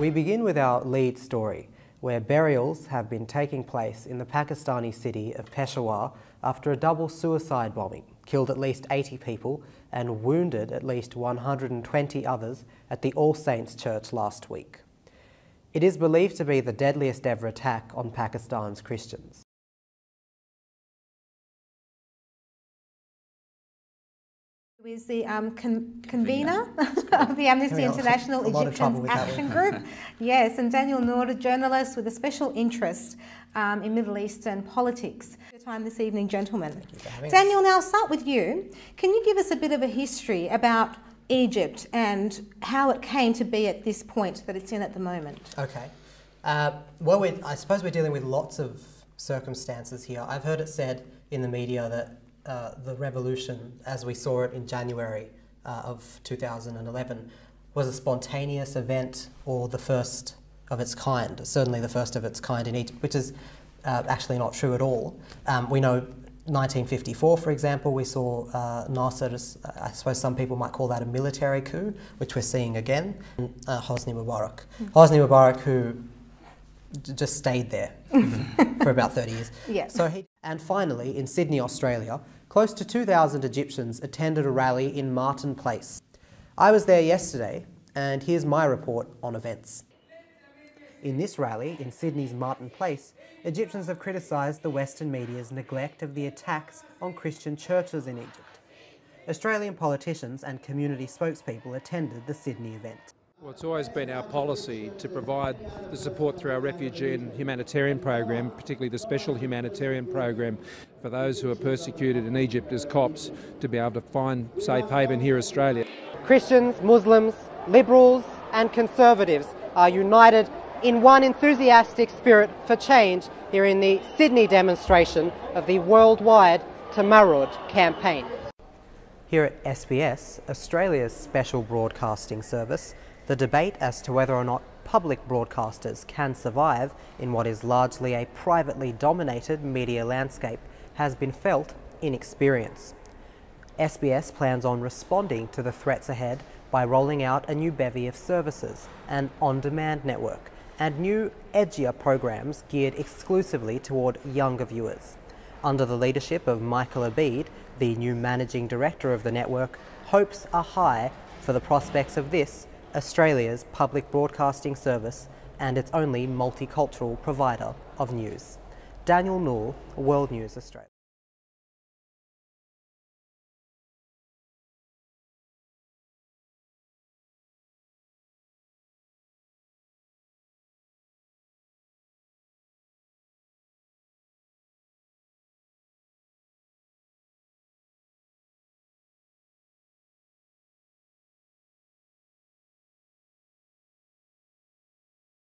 We begin with our lead story, where burials have been taking place in the Pakistani city of Peshawar after a double suicide bombing killed at least 80 people and wounded at least 120 others at the All Saints Church last week. It is believed to be the deadliest ever attack on Pakistan's Christians. Who is the convener of the Amnesty International Egyptian Action Group. Yes, and Nour, a journalist with a special interest in Middle Eastern politics. Your time this evening, gentlemen. Thank you for having Daniel, us. now I'll start with you. Can you give us a bit of a history about Egypt and how it came to be at this point that it's in at the moment? Okay. Well, I suppose we're dealing with lots of circumstances here. I've heard it said in the media that the revolution, as we saw it in January of 2011, was a spontaneous event or the first of its kind, certainly the first of its kind in Egypt, which is actually not true at all. We know 1954, for example, we saw Nour, I suppose some people might call that a military coup, which we're seeing again, Hosni Mubarak. Hosni Mubarak, who just stayed there for about 30 years. Yeah. And finally, in Sydney, Australia, close to 2,000 Egyptians attended a rally in Martin Place. I was there yesterday, and here's my report on events. In this rally, in Sydney's Martin Place, Egyptians have criticised the Western media's neglect of the attacks on Christian churches in Egypt. Australian politicians and community spokespeople attended the Sydney event. Well, it's always been our policy to provide the support through our refugee and humanitarian program, particularly the special humanitarian program for those who are persecuted in Egypt as Copts, to be able to find safe haven here in Australia. Christians, Muslims, liberals and conservatives are united in one enthusiastic spirit for change here in the Sydney demonstration of the worldwide Tamarrud campaign. Here at SBS, Australia's special broadcasting service, the debate as to whether or not public broadcasters can survive in what is largely a privately dominated media landscape has been felt in experience. SBS plans on responding to the threats ahead by rolling out a new bevy of services, an on-demand network, and new, edgier programs geared exclusively toward younger viewers. Under the leadership of Michael Abid, the new managing director of the network, hopes are high for the prospects of this, Australia's public broadcasting service and its only multicultural provider of news. Nour, World News Australia.